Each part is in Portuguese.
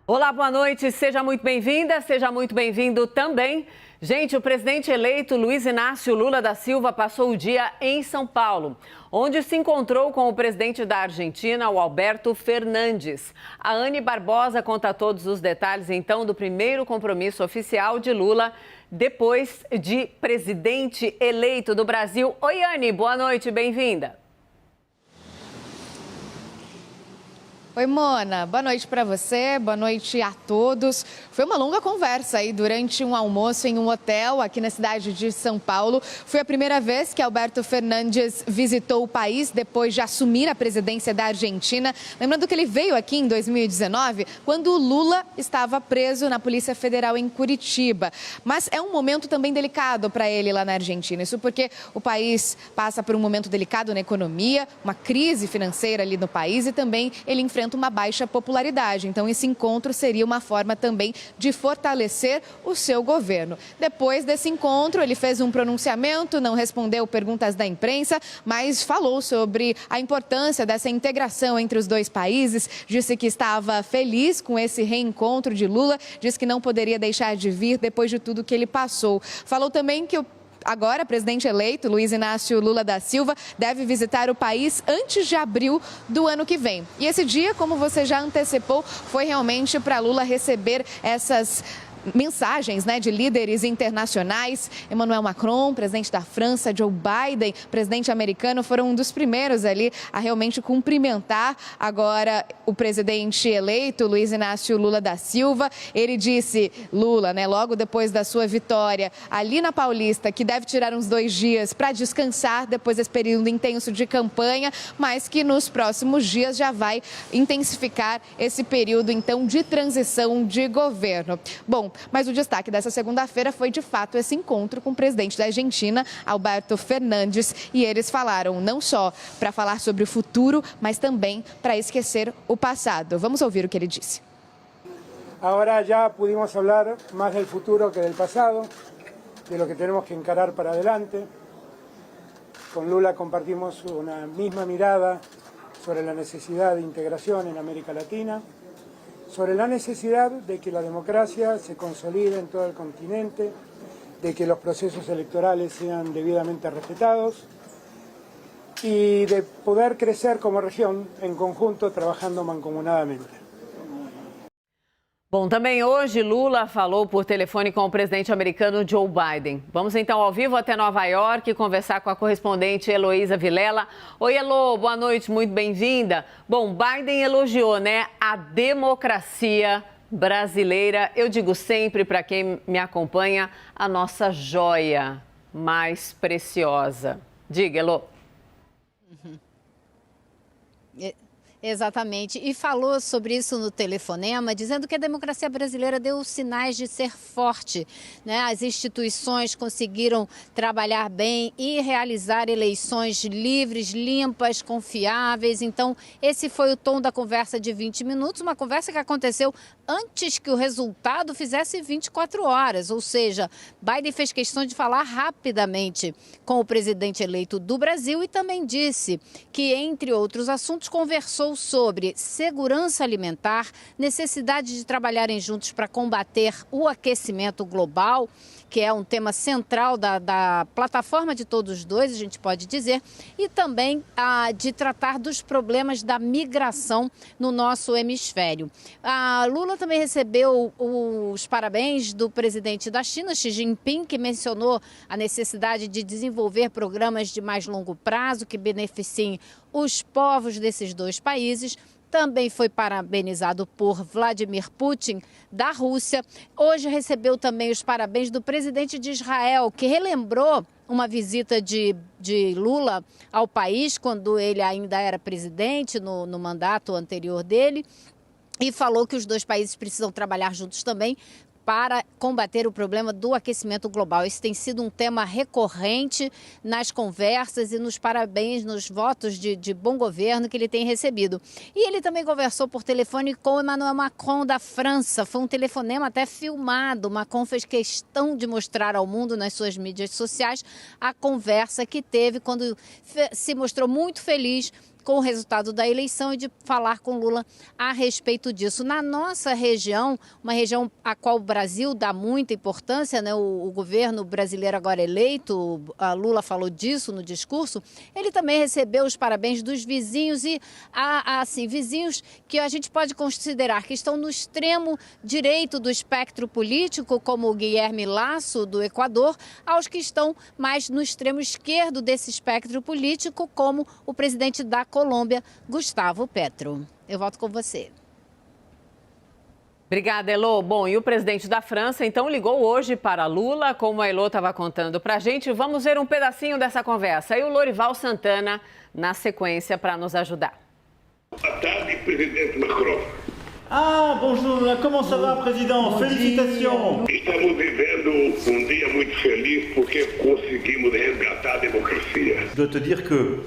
Olá, boa noite. Seja muito bem-vinda, seja muito bem-vindo também. Gente, o presidente eleito Luiz Inácio Lula da Silva passou o dia em São Paulo, onde se encontrou com o presidente da Argentina, o Alberto Fernandes. A Anne Barbosa conta todos os detalhes, então, do primeiro compromisso oficial de Lula depois de presidente eleito do Brasil. Oi, Anne, boa noite, bem-vinda. Oi, Mona. Boa noite para você, boa noite a todos. Foi uma longa conversa aí durante um almoço em um hotel aqui na cidade de São Paulo. Foi a primeira vez que Alberto Fernandes visitou o país depois de assumir a presidência da Argentina. Lembrando que ele veio aqui em 2019, quando o Lula estava preso na Polícia Federal em Curitiba. Mas é um momento também delicado para ele lá na Argentina. Isso porque o país passa por um momento delicado na economia, uma crise financeira ali no país e também ele enfrenta uma baixa popularidade. Então, esse encontro seria uma forma também de fortalecer o seu governo. Depois desse encontro, ele fez um pronunciamento, não respondeu perguntas da imprensa, mas falou sobre a importância dessa integração entre os dois países, disse que estava feliz com esse reencontro de Lula, disse que não poderia deixar de vir depois de tudo que ele passou. Falou também que agora, o presidente eleito, Luiz Inácio Lula da Silva, deve visitar o país antes de abril do ano que vem. E esse dia, como você já antecipou, foi realmente para Lula receber essas mensagens, de líderes internacionais. Emmanuel Macron, presidente da França, Joe Biden, presidente americano, foram um dos primeiros ali a realmente cumprimentar agora o presidente eleito, Luiz Inácio Lula da Silva. Ele disse, Lula, logo depois da sua vitória ali na Paulista, que deve tirar uns 2 dias para descansar depois desse período intenso de campanha, mas que nos próximos dias já vai intensificar esse período, então, de transição de governo. Bom, mas o destaque dessa segunda-feira foi, de fato, esse encontro com o presidente da Argentina, Alberto Fernandes, e eles falaram não só para falar sobre o futuro, mas também para esquecer o passado. Vamos ouvir o que ele disse. Agora já pudimos falar mais do futuro que do passado, de lo que temos que encarar para adelante. Com Lula compartimos uma mesma mirada sobre a necessidade de integração em América Latina, sobre la necesidad de que la democracia se consolide en todo el continente, de que los procesos electorales sean debidamente respetados y de poder crecer como región en conjunto trabajando mancomunadamente. Bom, também hoje Lula falou por telefone com o presidente americano Joe Biden. Vamos então ao vivo até Nova York conversar com a correspondente Heloísa Vilela. Oi, Elo, boa noite, muito bem-vinda. Bom, Biden elogiou, a democracia brasileira. Eu digo sempre para quem me acompanha, a nossa joia mais preciosa. Diga, Elo. Exatamente, e falou sobre isso no telefonema, dizendo que a democracia brasileira deu sinais de ser forte, As instituições conseguiram trabalhar bem e realizar eleições livres, limpas, confiáveis. Então, esse foi o tom da conversa de 20 minutos, uma conversa que aconteceu antes que o resultado fizesse 24 horas, ou seja, Biden fez questão de falar rapidamente com o presidente eleito do Brasil e também disse que, entre outros assuntos, conversou sobre segurança alimentar, necessidade de trabalharem juntos para combater o aquecimento global, que é um tema central da plataforma de todos os dois, a gente pode dizer, e também de tratar dos problemas da migração no nosso hemisfério. A Lula também recebeu os parabéns do presidente da China, Xi Jinping, que mencionou a necessidade de desenvolver programas de mais longo prazo que beneficiem os povos desses dois países. Também foi parabenizado por Vladimir Putin, da Rússia. Hoje recebeu também os parabéns do presidente de Israel, que relembrou uma visita de Lula ao país quando ele ainda era presidente, no mandato anterior dele, e falou que os dois países precisam trabalhar juntos também para combater o problema do aquecimento global. Esse tem sido um tema recorrente nas conversas e nos parabéns, nos votos de bom governo que ele tem recebido. E ele também conversou por telefone com Emmanuel Macron, da França. Foi um telefonema até filmado. Macron fez questão de mostrar ao mundo nas suas mídias sociais a conversa que teve quando se mostrou muito feliz com o resultado da eleição e de falar com Lula a respeito disso. Na nossa região, uma região a qual o Brasil dá muita importância, né? O governo brasileiro agora eleito, a Lula falou disso no discurso, ele também recebeu os parabéns dos vizinhos e, assim, vizinhos que a gente pode considerar que estão no extremo direito do espectro político, como o Guilherme Lasso, do Equador, aos que estão mais no extremo esquerdo desse espectro político, como o presidente da Colômbia, Gustavo Petro. Eu volto com você. Obrigada, Elô. Bom, e o presidente da França, então, ligou hoje para Lula, como a Elô estava contando para a gente. Vamos ver um pedacinho dessa conversa. E o Lorival Santana, na sequência, para nos ajudar. Boa tarde, presidente Macron. Ah, bonjour, comment ça va, président? Félicitations. Estamos vivendo um dia muito feliz porque conseguimos resgatar a democracia. Je dois te dire que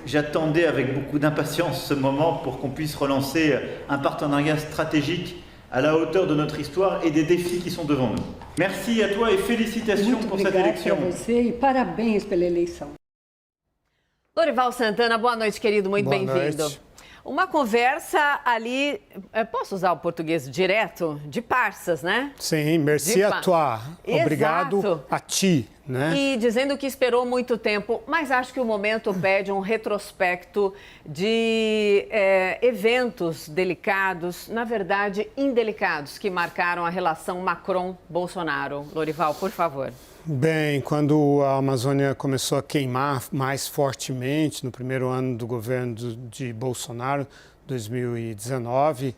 j'attendais avec beaucoup d'impatience ce moment pour qu'on puisse relancer un partenariat stratégique à la hauteur de notre histoire et des défis qui sont devant nous. Merci à toi et félicitations pour cette élection. Muito obrigada a você e parabéns pela eleição. Lorival Santana, boa noite, querido, muito bem-vindo. Uma conversa ali, posso usar o português direto? De parças, né? Sim, merci à toi. Obrigado Exato. a ti, né? E dizendo que esperou muito tempo, mas acho que o momento pede um retrospecto de eventos delicados, na verdade, indelicados, que marcaram a relação Macron-Bolsonaro. Lorival, por favor. Bem, quando a Amazônia começou a queimar mais fortemente, no primeiro ano do governo de Bolsonaro, 2019,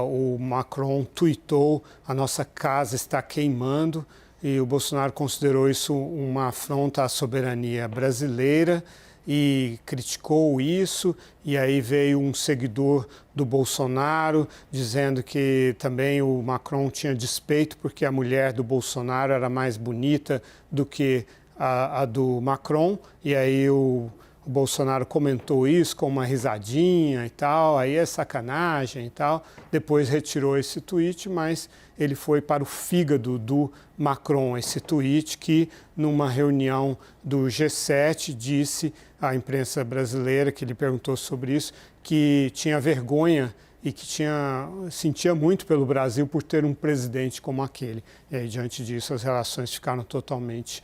o Macron tuitou: a nossa casa está queimando, e o Bolsonaro considerou isso uma afronta à soberania brasileira e criticou isso. E aí veio um seguidor do Bolsonaro dizendo que também o Macron tinha despeito porque a mulher do Bolsonaro era mais bonita do que a do Macron. E aí o Bolsonaro comentou isso com uma risadinha e tal, aí é sacanagem e tal. Depois retirou esse tweet, mas ele foi para o fígado do Macron, esse tweet que, numa reunião do G7, disse à imprensa brasileira, que ele perguntou sobre isso, que tinha vergonha e que sentia muito pelo Brasil por ter um presidente como aquele. E aí, diante disso, as relações ficaram totalmente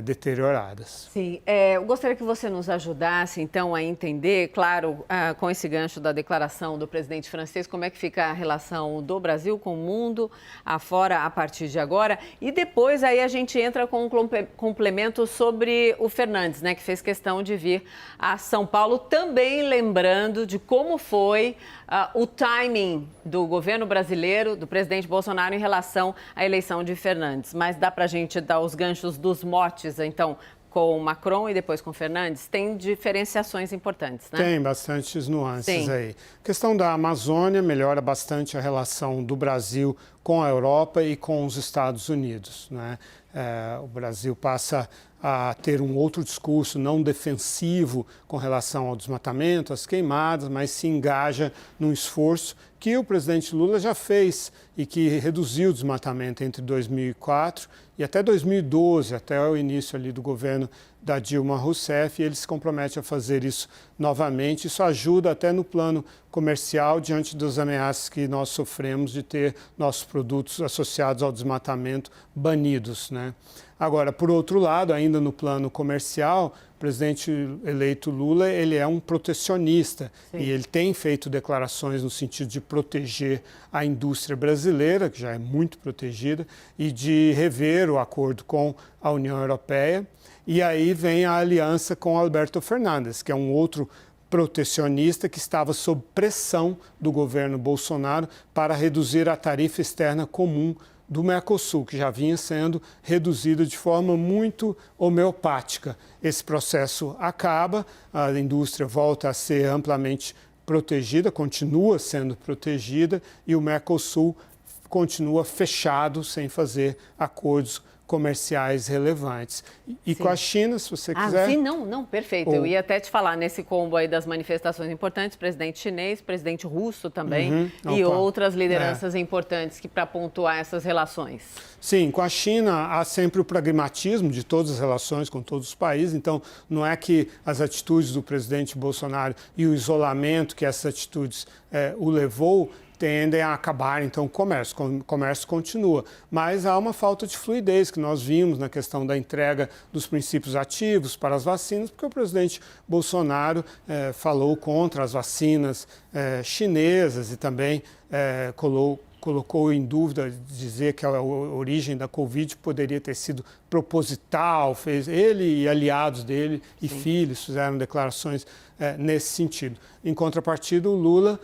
deterioradas. Sim, eu gostaria que você nos ajudasse, então, a entender, claro, com esse gancho da declaração do presidente francês, como é que fica a relação do Brasil com o mundo afora a partir de agora. E depois aí a gente entra com um complemento sobre o Fernandes, né, que fez questão de vir a São Paulo, também lembrando de como foi o timing do governo brasileiro, do presidente Bolsonaro, em relação à eleição de Fernandes. Mas dá para a gente dar os ganchos dos motes, então, com Macron e depois com Fernandes? Tem diferenciações importantes, né? Tem bastantes nuances. Sim. Aí. A questão da Amazônia melhora bastante a relação do Brasil com a Europa e com os Estados Unidos, né? O Brasil passa a ter um outro discurso não defensivo com relação ao desmatamento, às queimadas, mas se engaja num esforço que o presidente Lula já fez e que reduziu o desmatamento entre 2004 e até 2012, até o início ali do governo da Dilma Rousseff, e ele se compromete a fazer isso novamente. Isso ajuda até no plano comercial, diante das ameaças que nós sofremos de ter nossos produtos associados ao desmatamento banidos, né? Agora, por outro lado, ainda no plano comercial, o presidente eleito Lula, ele é um protecionista. Sim. E ele tem feito declarações no sentido de proteger a indústria brasileira, que já é muito protegida, e de rever o acordo com a União Europeia. E aí vem a aliança com Alberto Fernandes, que é um outro protecionista que estava sob pressão do governo Bolsonaro para reduzir a tarifa externa comum do Mercosul, que já vinha sendo reduzida de forma muito homeopática. Esse processo acaba, a indústria volta a ser amplamente protegida, continua sendo protegida, e o Mercosul continua fechado, sem fazer acordos comerciais relevantes. E com a China, se você quiser... Sim, não, perfeito. Eu ia até te falar nesse combo aí das manifestações importantes, presidente chinês, presidente russo também, e outras lideranças importantes que para pontuar essas relações. Sim, com a China há sempre o pragmatismo de todas as relações com todos os países, então não é que as atitudes do presidente Bolsonaro e o isolamento que essas atitudes o levou tendem a acabar, então, o comércio continua. Mas há uma falta de fluidez que nós vimos na questão da entrega dos princípios ativos para as vacinas, porque o presidente Bolsonaro falou contra as vacinas chinesas e também colocou em dúvida dizer que a origem da Covid poderia ter sido proposital, ele e aliados dele e filhos fizeram declarações nesse sentido. Em contrapartida, o Lula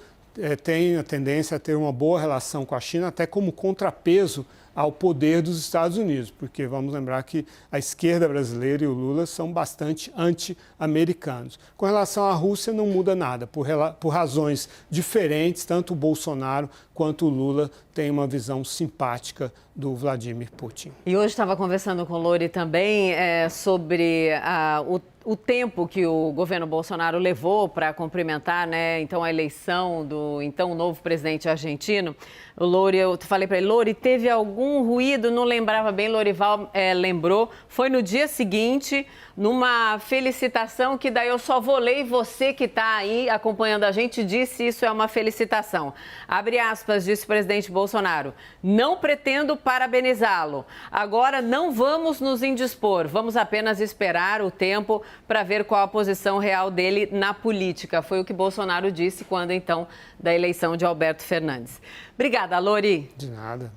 tem a tendência a ter uma boa relação com a China, até como contrapeso ao poder dos Estados Unidos, porque vamos lembrar que a esquerda brasileira e o Lula são bastante anti-americanos. Com relação à Rússia, não muda nada, por razões diferentes, tanto o Bolsonaro quanto o Lula têm uma visão simpática do Vladimir Putin. E hoje estava conversando com o Lori também sobre o tempo que o governo Bolsonaro levou para cumprimentar, então a eleição do então novo presidente argentino. O Lori, eu falei para ele, Lori, teve algum ruído? Não lembrava bem, Lorival lembrou. Foi no dia seguinte, numa felicitação que daí eu só vou ler e você que está aí acompanhando a gente disse isso é uma felicitação. Abre aspas, disse o presidente Bolsonaro. Não pretendo parabenizá-lo. Agora não vamos nos indispor, vamos apenas esperar o tempo para ver qual a posição real dele na política. Foi o que Bolsonaro disse quando, então, da eleição de Alberto Fernandes. Obrigada, Lori. De nada.